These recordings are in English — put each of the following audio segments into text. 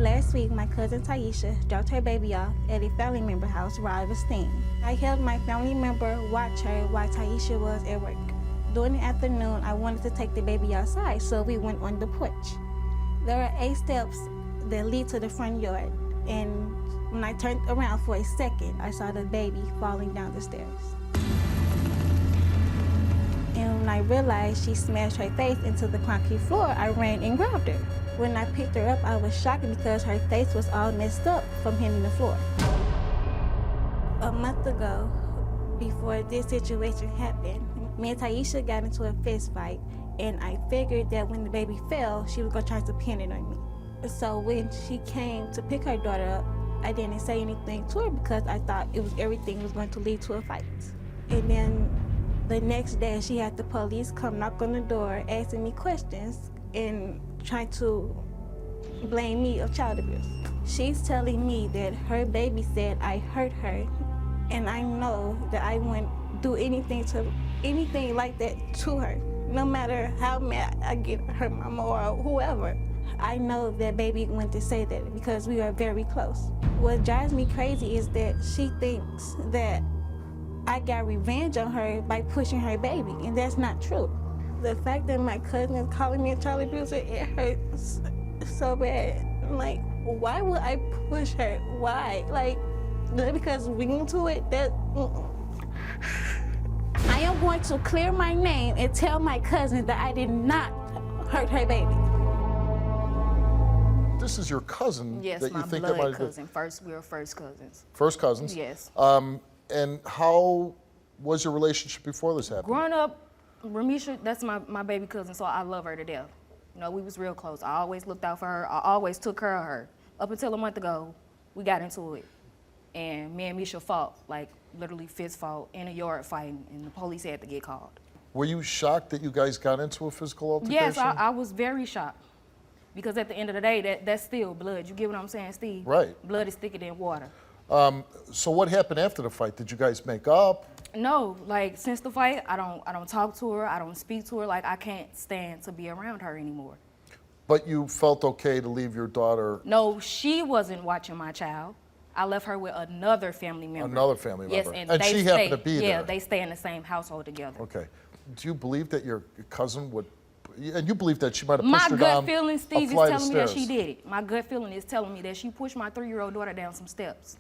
Last week, my cousin Tiesha dropped her baby off at a family member house where I was staying. I helped my family member watch her while Tiesha was at work. During the afternoon, I wanted to take the baby outside, so we went on the porch. There are 8 steps that lead to the front yard, and when I turned around for a second, I saw the baby falling down the stairs. And when I realized she smashed her face into the concrete floor, I ran and grabbed her. When I picked her up, I was shocked because her face was all messed up from hitting the floor. A month ago, before this situation happened, me and Tiesha got into a fist fight, and I figured that when the baby fell, she was gonna try to pin it on me. So when she came to pick her daughter up, I didn't say anything to her because I thought everything was going to lead to a fight. And then the next day, she had the police come knock on the door, asking me questions and trying to blame me of child abuse. She's telling me that her baby said I hurt her, and I know that I wouldn't do anything like that to her, no matter how mad I get at her mama or whoever. I know that baby went to say that because we are very close. What drives me crazy is that she thinks that I got revenge on her by pushing her baby, and that's not true. The fact that my cousin is calling me a child abuser, it hurts so bad. Like, why would I push her? Why? Like, because we into it? I am going to clear my name and tell my cousin that I did not hurt her baby. This is your cousin. Yes, that my you think blood that might cousin. We were first cousins. First cousins? Yes. And how was your relationship before this happened? Growing up, Misha, that's my baby cousin, so I love her to death. You know, we was real close. I always looked out for her. I always took care of her. Up until a month ago, we got into it. And me and Misha fought, like literally fist fought in a yard fighting, and the police had to get called. Were you shocked that you guys got into a physical altercation? Yes, I was very shocked. Because at the end of the day, that's still blood. You get what I'm saying, Steve? Right. Blood is thicker than water. So what happened after the fight? Did you guys make up? No, like since the fight, I don't talk to her. I don't speak to her. Like I can't stand to be around her anymore. But you felt okay to leave your daughter? No, she wasn't watching my child. I left her with another family member. Another family member. Yes, and she happened to be there. Yeah, they stay in the same household together. Okay. Do you believe that your cousin would? And you believe that she might have pushed My her gut down feeling, Steve, is a flight of telling me that stairs? she did it. My gut feeling is telling me that she pushed my 3-year-old daughter down some steps.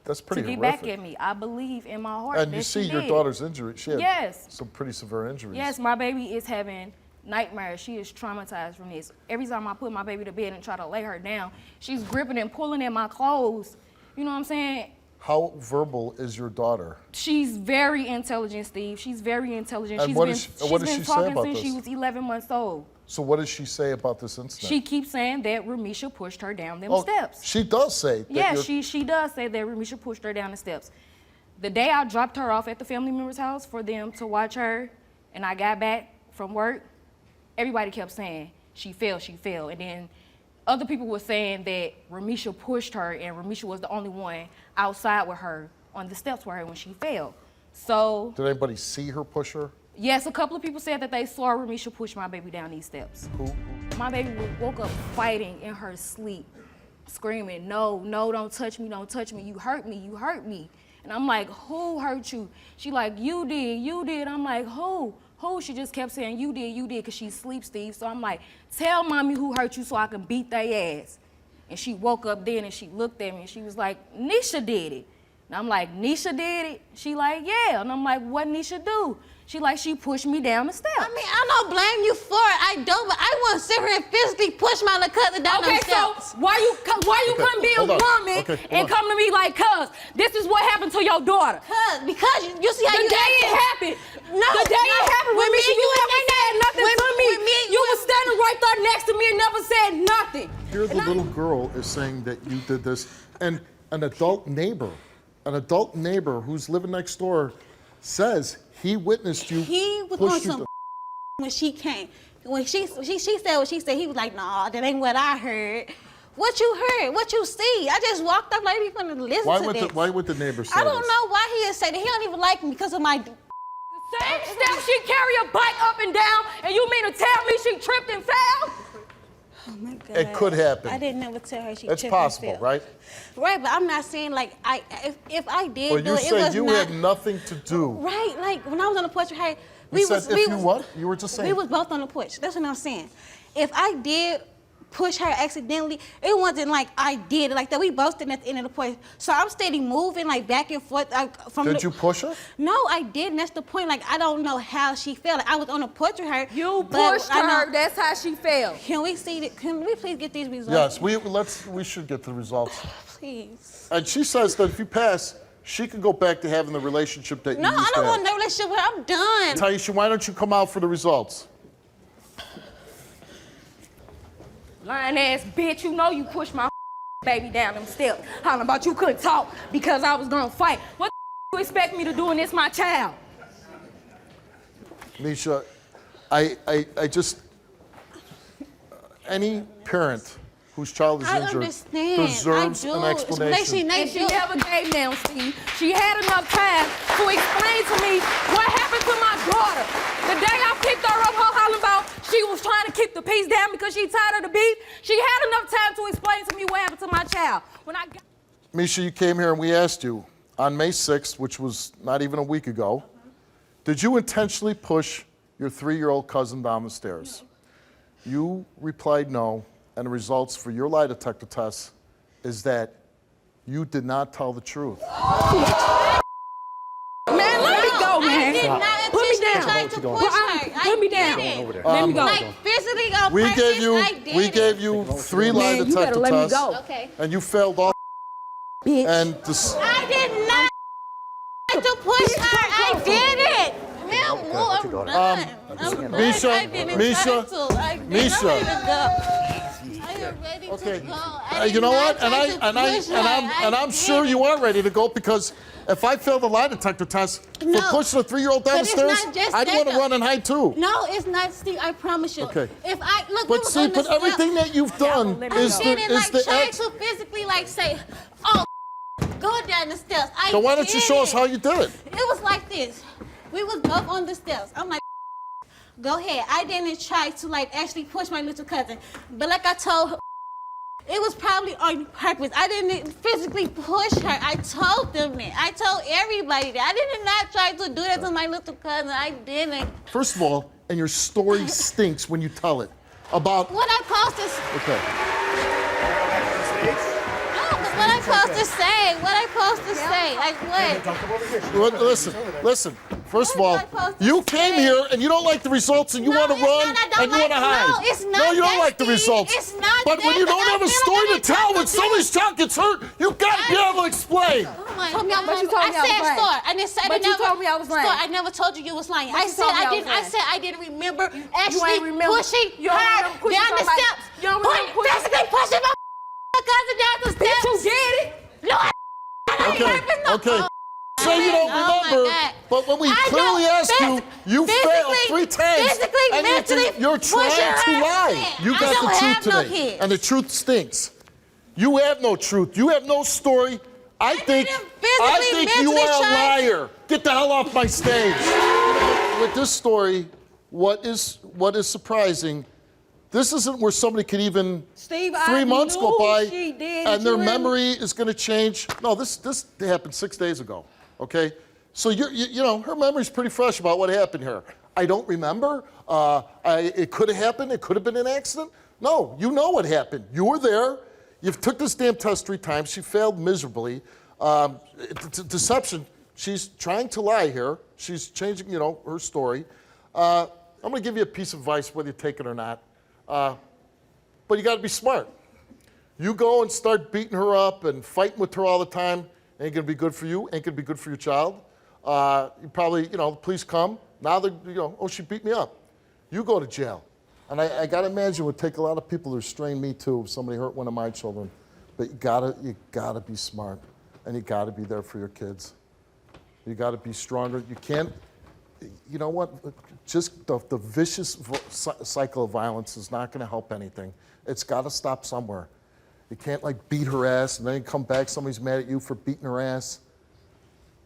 That's pretty to get horrific. back at me. I believe in my heart And that you see she your did. daughter's injury. She had Yes. some pretty severe injuries. Yes, my baby is having nightmares. She is traumatized from this. Every time I put my baby to bed and try to lay her down, she's gripping and pulling at my clothes. You know what I'm saying? How verbal is your daughter? She's very intelligent, Steve. She's very intelligent. And She's what been, does she's she been say talking about since this? she was 11 months old. So what does she say about this incident? She keeps saying that Misha pushed her down them Oh, steps. She does say that. Yeah, she does say that Misha pushed her down the steps. The day I dropped her off at the family member's house for them to watch her, and I got back from work, everybody kept saying, she fell. And then other people were saying that Misha pushed her, and Misha was the only one outside with her on the steps with her when she fell. So. Did anybody see her push her? Yes, a couple of people said that they saw Misha push my baby down these steps. Who? My baby woke up fighting in her sleep, screaming, no, don't touch me, you hurt me. And I'm like, who hurt you? She like, you did. I'm like, who? She just kept saying, you did, because she sleeps, Steve. So I'm like, tell mommy who hurt you so I can beat their ass. And she woke up then and she looked at me and she was like, Nisha did it. And I'm like, Nisha did it? She like, yeah. And I'm like, what Nisha do? She like, she pushed me down the steps. I mean, I don't blame you for it. I don't, but I want to sit here and physically push my little cousin down them steps. So why you couldn't be a woman and come to me like, cuz, this is what happened to your daughter? Because you see how the day it happened. No, the day it happened with me, you never said nothing to me. You was standing right there next to me and never said nothing. Here the little girl is saying that you did this, and an adult neighbor who's living next door says he witnessed you. He was on some when she came. When she said what she said, he was like, nah, that ain't what I heard. What you heard? What you see? I just walked up like, you gonna listen to this. Why would the neighbor say I don't know why he would say that. He don't even like me because of my... Same steps she carry a bike up and down, and you mean to tell me she tripped and fell? Oh my God. It could happen. I didn't never tell her she It's tripped and possible, fell. right? Right, but I'm not saying like if I did Well, do you it, it said was you not had nothing to do. right. Like when I was on the porch with her, You we said was if you what? You were just saying. we was both on the porch. That's what I'm saying. If I did push her accidentally, it wasn't like I did it like that. We both stood at the end of the porch. So I'm steady moving like back and forth from Did you push her? No, I didn't. That's the point. Like I don't know how she fell. Like, I was on the porch with her. You but pushed I know- her. That's how she fell. Can we see it? Can we please get these results? Yes, we should get the results. Please. And she says that if you pass, she can go back to having the relationship that No, you used I to don't have. want no relationship with her. I'm done. Tiesha, why don't you come out for the results? Lying ass bitch, you know you pushed my baby down them steps. Hollering about you couldn't talk because I was gonna fight. What you expect me to do, and it's my child? Misha, I just, any parent whose child is I injured understand. deserves I do. an explanation. And she never gave down, Steve. She had enough time to explain to me what happened to my daughter. The day I picked her up, her hollering about she was trying to keep the peace down because she tired of the beef. She had enough time to explain to me what happened to my child. When I got Misha, you came here and we asked you on May 6th, which was not even a week ago, did you intentionally push your 3-year-old cousin down the stairs? You replied no, and the results for your lie detector test is that you did not tell the truth. Man, let me go, man. I did not Put me intentionally down. try to push her. Put me I down. didn't. Let me go. Like physically on We purpose, gave I did it. 3 lie Man, you better detector let me tests, go. Okay. and you failed all. Bitch. And this, I did not try to push her. I did it. Man, I'm done. I'm done. Misha, I didn't Misha, try to. I did. Misha. I'm ready to go. I am ready Okay. to go. I you did know not what? try to push her. I'm I sure did you it. are ready to go because if I fail the lie detector test for No. pushing a 3-year-old down But the it's stairs, not just I'd that want to though. run and hide too. No, it's not, Steve. I promise you. Okay. If I look, we But was see, on the but step. everything that you've done let me I is go. the didn't like is try the. to physically like say, oh, go down the steps. I So why don't you did show us it. how you did it? It was like this. We was both on the steps. I'm like, go ahead. I didn't try to like actually push my little cousin, but like I told her, it was probably on purpose. I didn't physically push her. I told them that. I told everybody that. I did not try to do that to my little cousin. I didn't. First of all, and your story stinks when you tell it. About What I supposed to? okay. No, but what I supposed to say? What I supposed to say? Like what? Listen. First of all, What am I supposed to you came say? here and you don't like the results and you No, want to it's run not. I don't and you want to like- hide. no, it's not No, you don't that, like the Steve. results. It's not But when that, you don't but have I a feel story like to I tell, have when to somebody's do- child gets hurt, you gotta be able to explain. Oh my Told me God. but you told me I was said lying. store. I didn't say. I But didn't you never, told me I was lying. Store. I never told you you was lying. But I you said told me I I was didn't. I lying. said I didn't remember You actually ain't remember. pushing You don't her remember pushing down the somebody. steps. You don't remember pushing- Physically pushing my cousin down the Bitch, steps. you did it. No, I Okay. Say you don't Oh my remember, God. but when we I clearly don't asked you, you failed 3 times. Physically, and mentally, you're trying pushing to her. lie. You I got don't the truth have no today. kids. And the truth stinks. You have no truth. You have no story. I think didn't physically, you mentally are a try- liar. Get the hell off my stage. With this story, what is surprising, this isn't where somebody could even Steve, 3 I months go knew by she did. and their You hear me? memory is going to change. No, this happened 6 days ago. Okay, so you know her memory's pretty fresh about what happened here. I don't remember. It could have happened. It could have been an accident. No, you know what happened. You were there. You've took this damn test 3 times. She failed miserably. Deception. She's trying to lie here. She's changing, her story. I'm going to give you a piece of advice, whether you take it or not. But you got to be smart. You go and start beating her up and fighting with her all the time. Ain't going to be good for you. Ain't going to be good for your child. You probably, the police come. Now they're, oh, she beat me up. You go to jail. And I got to imagine it would take a lot of people to restrain me too if somebody hurt one of my children. But you gotta be smart, and you gotta be there for your kids. You gotta be stronger. You can't. You know what? Just the vicious cycle of violence is not going to help anything. It's got to stop somewhere. You can't beat her ass and then you come back. Somebody's mad at you for beating her ass.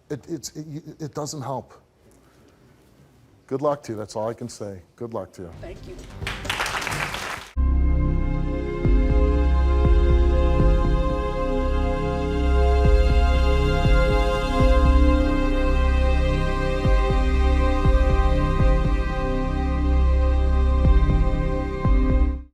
It doesn't help. Good luck to you. That's all I can say. Good luck to you. Thank you.